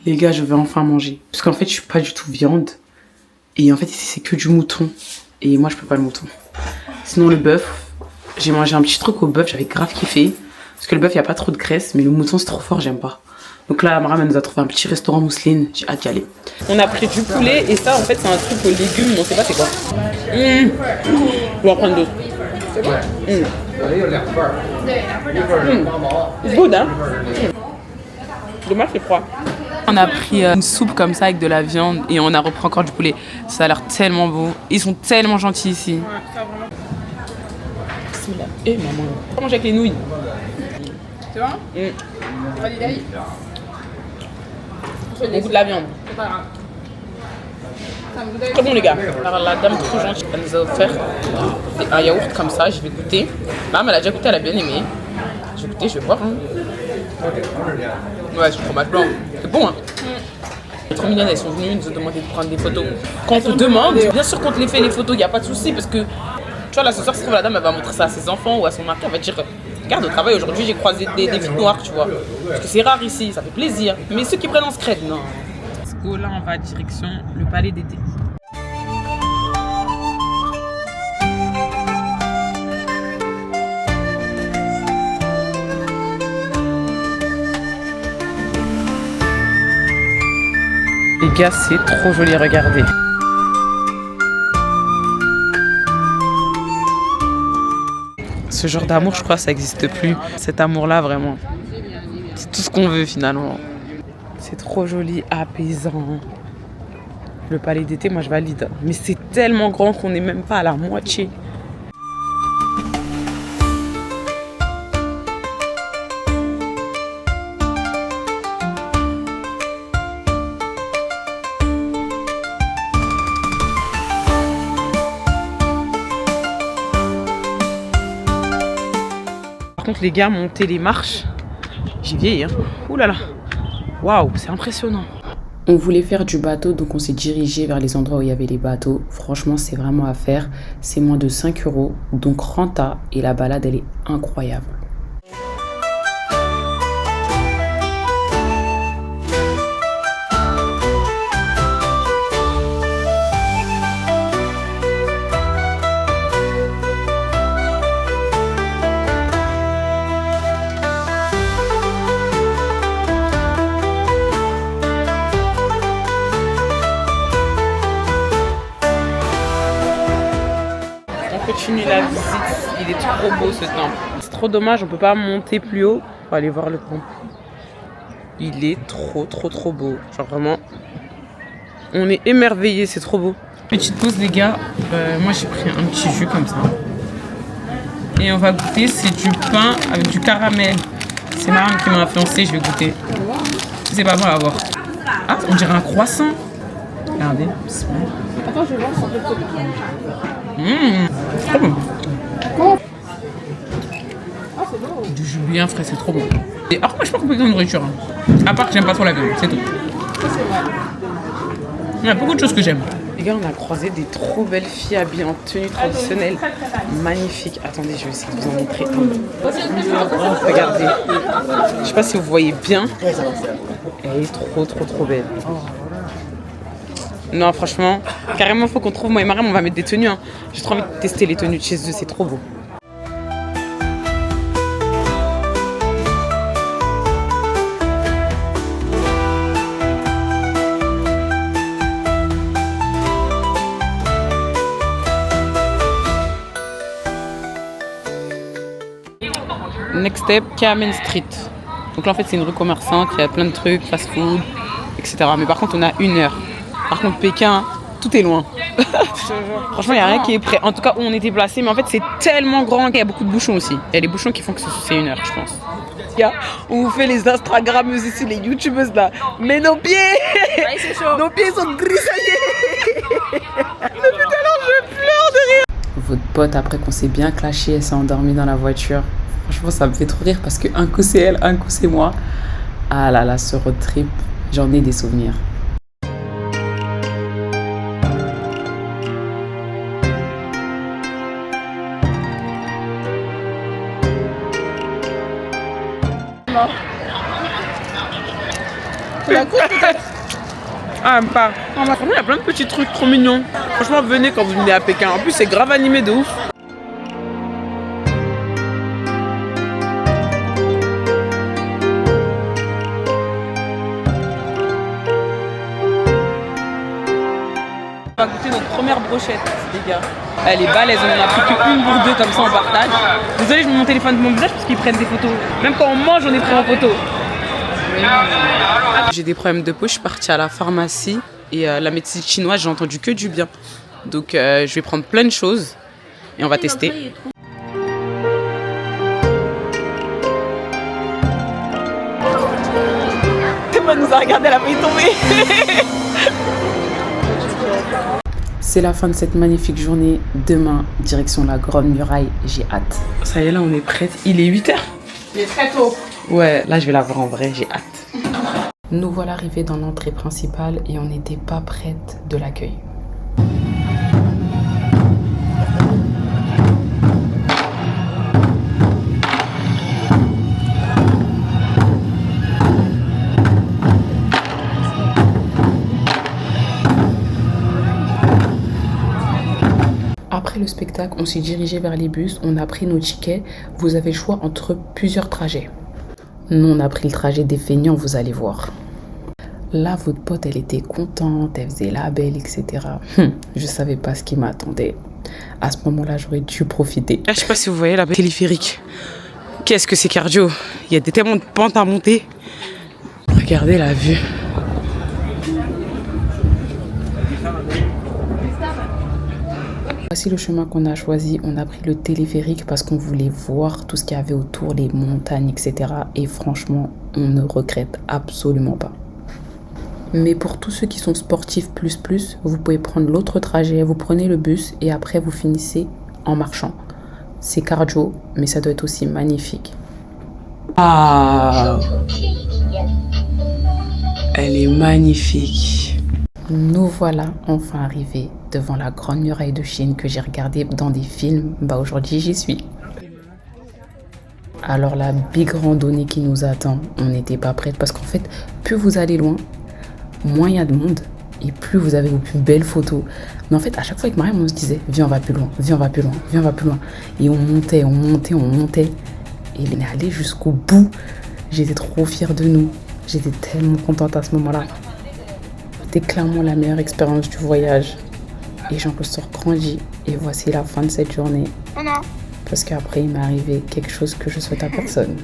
Les gars, je vais enfin manger. Parce qu'en fait, je suis pas du tout viande. Et en fait, ici, c'est que du mouton. Et moi, je peux pas le mouton. Sinon, le bœuf, j'ai mangé un petit truc au bœuf, j'avais grave kiffé. Parce que le bœuf, il n'y a pas trop de graisse, mais le mouton, c'est trop fort, j'aime pas. Donc là, Maram, elle nous a trouvé un petit restaurant mousseline. J'ai hâte d'y aller. On a pris du poulet et ça, en fait, c'est un truc aux légumes. On sait pas c'est quoi. On va en prendre d'autres. C'est bon. C'est good, hein. Dommage, c'est froid. On a pris une soupe comme ça avec de la viande et on a repris encore du poulet. Ça a l'air tellement beau. Ils sont tellement gentils ici. Ouais, ça vraiment. Eh maman. On mange avec les nouilles. Tu vois Validé. On goûte de la viande. C'est pas grave. Très bon les gars. Alors la dame trop gentille, elle nous a offert un yaourt comme ça, je vais goûter. Maman elle a déjà goûté, elle a bien aimé. Je vais goûter, je vais voir. Hein. Ouais, c'est fromage blanc. C'est bon hein. C'est trop mignonne, elles sont venues nous demander de prendre des photos. Quand on te demande, bien sûr qu'on te les fait les photos, il n'y a pas de souci parce que tu vois là ce soir, si la dame elle va montrer ça à ses enfants ou à son mari, elle va dire regarde au travail aujourd'hui j'ai croisé des filles noires, tu vois. Parce que c'est rare ici, ça fait plaisir. Mais ceux qui prennent en scred, non. Là on va direction le palais d'été. Les gars, c'est trop joli, regardez. Ce genre d'amour, je crois, ça n'existe plus. Cet amour-là, vraiment, c'est tout ce qu'on veut finalement. C'est trop joli, apaisant. Le palais d'été, moi je valide. Mais c'est tellement grand qu'on n'est même pas à la moitié. Par contre, les gars, monter les marches, j'ai vieilli. Hein. Ouh là là. Waouh, c'est impressionnant. On voulait faire du bateau, donc on s'est dirigé vers les endroits où il y avait les bateaux. Franchement, c'est vraiment à faire. C'est moins de 5 €, donc renta. Et la balade, elle est incroyable. Continue la visite, il est trop beau ce temple. C'est trop dommage, on peut pas monter plus haut pour aller voir le temple. Il est trop beau. Genre vraiment, on est émerveillés, c'est trop beau. Petite pause les gars, moi j'ai pris un petit jus comme ça. Et on va goûter, c'est du pain avec du caramel. C'est Maram qui m'a influencé, je vais goûter. C'est pas bon à voir. Ah, on dirait un croissant. Regardez. Attends, je vais voir si on peut Trop bon. Ah, c'est bon. Du jus bien frais, c'est trop bon. Et alors moi je suis pas compliqué de nourriture. Hein. À part que j'aime pas trop la viande, c'est tout. Ça, c'est vrai. Il y a beaucoup de choses que j'aime. Les gars, on a croisé des trop belles filles habillées en tenue traditionnelle. Magnifique. Attendez, je vais essayer de vous en montrer un. Regardez. Je sais pas si vous voyez bien. Elle est trop belle. Non, franchement, carrément, faut qu'on trouve, moi et Mariam, on va mettre des tenues. Hein. J'ai trop envie de tester les tenues de chez eux, c'est trop beau. Next step, Kamen Street. Donc là, en fait, c'est une rue commerçante, il y a plein de trucs, fast-food, etc. Mais par contre, on a 1 heure. Par contre, Pékin, tout est loin. Franchement, il n'y a rien qui est prêt. En tout cas, où on était placé, mais en fait, c'est tellement grand qu'il y a beaucoup de bouchons aussi. Il y a des bouchons qui font que c'est 1 heure, je pense. On vous fait les Instagrammeuses ici, les youtubeuses là. Mais nos pieds, nos pieds sont gris, ça y est. Depuis tout à l'heure, je pleure de rire. Votre pote, après qu'on s'est bien clashé, elle s'est endormie dans la voiture. Franchement, ça me fait trop rire parce qu'un coup c'est elle, un coup c'est moi. Ah là là, ce road trip, j'en ai des souvenirs. la course peut-être. Ah, même pas. Franchement, il y a plein de petits trucs trop mignons. Franchement, venez quand vous venez à Pékin. En plus, c'est grave animé de ouf. On va goûter notre première brochette, les gars. Elle est balèze, on en a pris qu'une ou deux comme ça en partage. Désolée, je mets mon téléphone de mon visage parce qu'ils prennent des photos. Même quand on mange, on est pris en photo. J'ai des problèmes de peau, je suis partie à la pharmacie et la médecine chinoise, j'ai entendu que du bien. Donc je vais prendre plein de choses et on va tester. Elle nous a regardé, elle a failli tomber. C'est la fin de cette magnifique journée. Demain, direction la Grande Muraille, j'ai hâte. Ça y est, là on est prête. Il est 8h. Il est très tôt. Ouais, là je vais la voir en vrai, j'ai hâte. Nous voilà arrivés dans l'entrée principale et on n'était pas prête de l'accueil. Après le spectacle, on s'est dirigé vers les bus, on a pris nos tickets. Vous avez le choix entre plusieurs trajets. Nous, on a pris le trajet des feignants, vous allez voir. Là, votre pote, elle était contente, elle faisait la belle, etc. Je savais pas ce qui m'attendait. À ce moment-là, j'aurais dû profiter. Là, je sais pas si vous voyez la téléphérique. Qu'est-ce que c'est cardio? Il y a tellement de pentes à monter. Regardez la vue. Voici le chemin qu'on a choisi. On a pris le téléphérique parce qu'on voulait voir tout ce qu'il y avait autour, les montagnes, etc. Et franchement, on ne regrette absolument pas. Mais pour tous ceux qui sont sportifs plus, vous pouvez prendre l'autre trajet. Vous prenez le bus et après vous finissez en marchant. C'est cardio, mais ça doit être aussi magnifique. Ah, elle est magnifique. Nous voilà enfin arrivés devant la Grande Muraille de Chine que j'ai regardée dans des films. Bah aujourd'hui j'y suis. Alors la big randonnée qui nous attend, on n'était pas prête parce qu'en fait, plus vous allez loin, moins il y a de monde et plus vous avez vos plus belles photos. Mais en fait, à chaque fois avec Mariam, on se disait viens on va plus loin, viens on va plus loin, viens on va plus loin. Et on montait. Et on est allé jusqu'au bout. J'étais trop fière de nous. J'étais tellement contente à ce moment-là. C'était clairement la meilleure expérience du voyage. Et j'en ressors grandi. Et voici la fin de cette journée. Parce qu'après, il m'est arrivé quelque chose que je souhaite à personne.